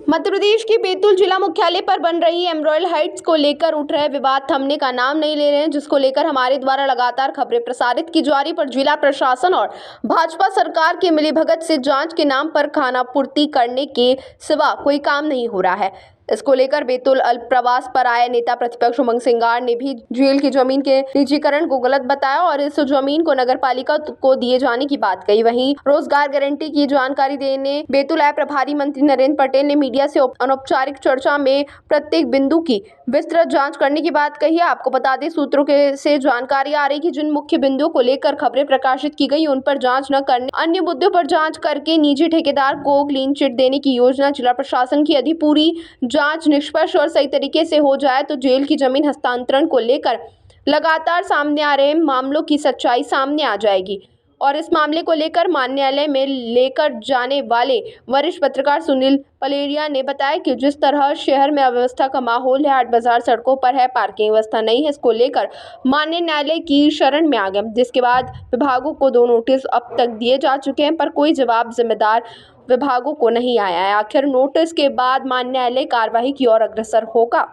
मध्य प्रदेश के बैतूल जिला मुख्यालय पर बन रही एमरॉयल हाइट्स को लेकर उठ रहे विवाद थमने का नाम नहीं ले रहे हैं, जिसको लेकर हमारे द्वारा लगातार खबरें प्रसारित की जा रही पर जिला प्रशासन और भाजपा सरकार की मिलीभगत से जांच के नाम पर खानापूर्ति करने के सिवा कोई काम नहीं हो रहा है। इसको लेकर बैतूल अल्प प्रवास पर आए नेता प्रतिपक्ष उमंग सिंगार ने भी जेल की जमीन के निजीकरण को गलत बताया और इस जमीन को नगरपालिका को दिए जाने की बात कही। वहीं रोजगार गारंटी की जानकारी देने बैतूल आए प्रभारी मंत्री नरेंद्र पटेल ने मीडिया से अनौपचारिक चर्चा में प्रत्येक बिंदु की विस्तृत जांच करने की बात कही है। आपको बता दें, सूत्रों से जानकारी आ रही कि जिन मुख्य बिंदुओं को लेकर खबरें प्रकाशित की गई उन पर जांच न करने, अन्य मुद्दों पर जांच करके निजी ठेकेदार को क्लीन चिट देने की योजना जिला प्रशासन की। यदि पूरी जांच निष्पक्ष और सही तरीके से हो जाए तो जेल की जमीन हस्तांतरण को लेकर लगातार सामने आ रहे मामलों की सच्चाई सामने आ जाएगी और इस मामले को लेकर न्यायालय में लेकर जाने वाले वरिष्ठ पत्रकार सुनील पलेरिया ने बताया कि जिस तरह शहर में अव्यवस्था का माहौल है, हाट बाजार सड़कों पर है, पार्किंग व्यवस्था नहीं है, इसको लेकर माननीय न्यायालय की शरण में आ गए, जिसके बाद विभागों को 2 नोटिस अब तक दिए जा चुके हैं पर कोई जवाब जिम्मेदार विभागों को नहीं आया है। आखिर नोटिस के बाद माननीय न्यायालय कार्रवाई की ओर अग्रसर होगा।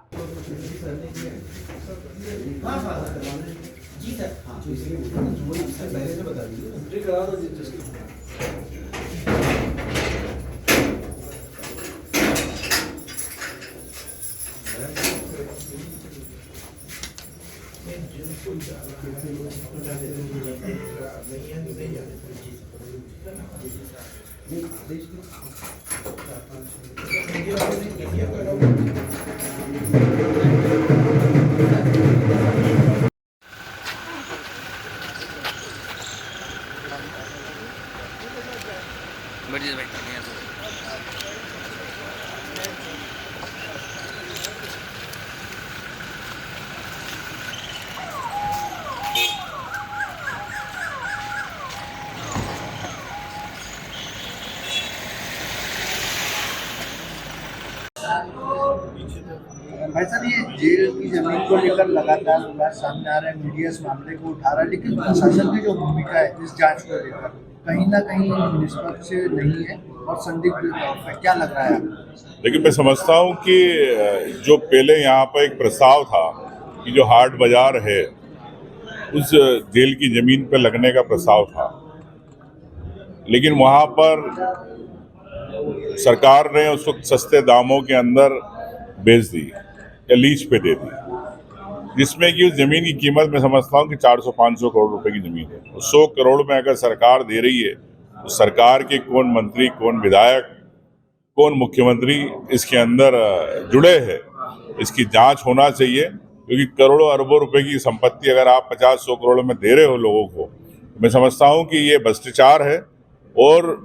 भाई साहब, ये जेल की जमीन को लेकर लगातार विवाद सामने आ रहे हैं, मीडिया इस मामले को उठा रहा है, लेकिन प्रशासन की जो भूमिका है इस जांच को लेकर कहीं ना कहीं निष्पक्ष नहीं है और संदिग्ध है। क्या लग रहा है? लेकिन मैं समझता हूँ कि जो पहले यहाँ पर एक प्रस्ताव था कि जो हाट बाजार है उस जेल की जमीन पर लगने का प्रस्ताव था, लेकिन वहाँ पर सरकार ने उस वक्त सस्ते दामों के अंदर बेच दी या लीज पे दे दी, जिसमें कि उस जमीन की कीमत मैं समझता हूँ कि 400-500 करोड़ रुपए की जमीन है। 100 करोड़ में अगर सरकार दे रही है तो सरकार के कौन मंत्री, कौन विधायक, कौन मुख्यमंत्री इसके अंदर जुड़े हैं, इसकी जांच होना चाहिए। क्योंकि करोड़ों अरबों रुपए की संपत्ति अगर आप 50-100 करोड़ में दे रहे हो लोगों को, मैं समझता हूँ कि ये भ्रष्टाचार है। और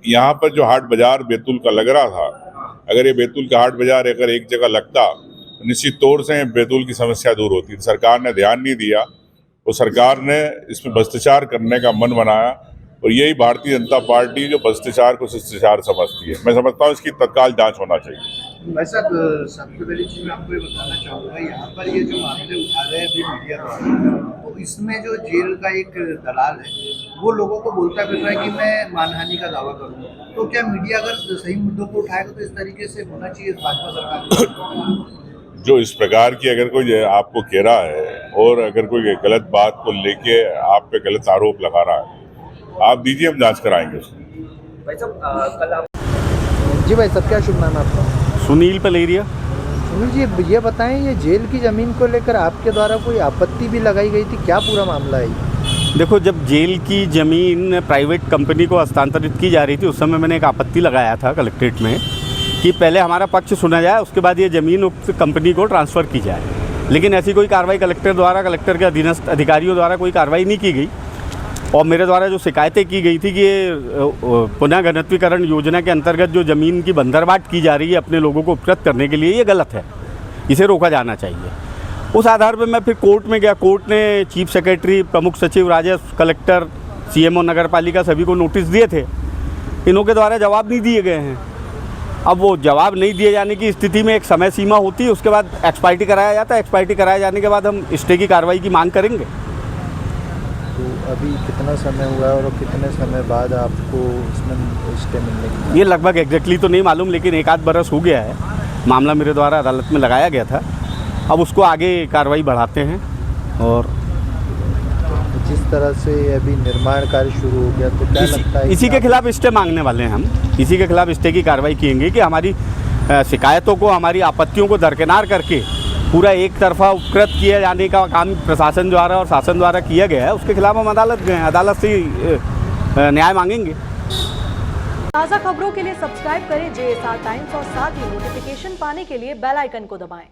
यहाँ पर जो हाट बाजार बैतूल का लग रहा था, अगर ये बैतूल का हाट बाजार अगर एक जगह लगता तो निश्चित तौर से बैतूल की समस्या दूर होती। सरकार ने ध्यान नहीं दिया, तो सरकार ने इसमें भ्रष्टाचार करने का मन बनाया और यही भारतीय जनता पार्टी जो भ्रष्टाचार को शिष्टाचार समझती है। मैं समझता हूँ इसकी तत्काल जांच होना चाहिए। भाई साहब, सबसे पहली चीज मैं आपको ये बताना चाहूँगा, यहाँ पर ये जो मामले उठा रहे हैं अभी मीडिया द्वारा, तो इसमें जो जेल का एक दलाल है वो लोगों को बोलता फिर रहा है कि मैं मानहानि का दावा करूँगा। तो क्या मीडिया अगर सही मुद्दों को उठाएगा तो इस तरीके से होना चाहिए भाजपा सरकार? जो इस प्रकार की अगर कोई आपको कह रहा है और अगर कोई गलत बात को लेके आप पे गलत आरोप लगा रहा है, आप दीजिए, हम जांच कराएंगे उसकी। भाई साहब, कल आप जी भाई साहब, क्या शुभ नाम है आपका? सुनील पलेरिया। सुनील जी, ये बताएं, ये जेल की ज़मीन को लेकर आपके द्वारा कोई आपत्ति भी लगाई गई थी, क्या पूरा मामला है? देखो, जब जेल की ज़मीन प्राइवेट कंपनी को हस्तांतरित की जा रही थी उस समय मैंने एक आपत्ति लगाया था कलेक्ट्रेट में कि पहले हमारा पक्ष सुना जाए, उसके बाद ये ज़मीन उक्त कंपनी को ट्रांसफ़र की जाए। लेकिन ऐसी कोई कार्रवाई कलेक्टर के अधीनस्थ अधिकारियों द्वारा कोई कार्रवाई नहीं की गई और मेरे द्वारा जो शिकायतें की गई थी कि ये पुनः घनत्वीकरण योजना के अंतर्गत जो ज़मीन की बंदरबाट की जा रही है अपने लोगों को उपकृत करने के लिए, ये गलत है, इसे रोका जाना चाहिए। उस आधार पर मैं फिर कोर्ट में गया। कोर्ट ने चीफ सेक्रेटरी, प्रमुख सचिव, राजस्व, कलेक्टर, सीएमओ नगर पालिका सभी को नोटिस दिए थे। इन्हों के द्वारा जवाब नहीं दिए गए हैं। अब वो जवाब नहीं दिए जाने की स्थिति में एक समय सीमा होती है, उसके बाद एक्सपायरी कराया जाता है। एक्सपायरी कराए जाने के बाद हम स्टे की कार्रवाई की मांग करेंगे। तो अभी कितना समय हुआ है और कितने समय बाद आपको इसमें स्टे मिलने की? ये लगभग एग्जैक्टली तो नहीं मालूम, लेकिन 1 आध बरस हो गया है। मामला मेरे द्वारा अदालत में लगाया गया था। अब उसको आगे कार्रवाई बढ़ाते हैं। और जिस तरह से अभी निर्माण कार्य शुरू हो गया तो क्या लगता है इसी के खिलाफ स्टे मांगने वाले हैं हम। इसी के खिलाफ स्टे की कार्रवाई किएंगे कि हमारी शिकायतों को, हमारी आपत्तियों को दरकिनार करके पूरा एक तरफा उपकृत किए जाने का काम प्रशासन द्वारा और शासन द्वारा किया गया है, उसके खिलाफ हम अदालत गए हैं। अदालत से न्याय मांगेंगे। ताज़ा खबरों के लिए सब्सक्राइब करें JSR टाइम्स और साथ ही नोटिफिकेशन पाने के लिए बेल आइकन को दबाएं।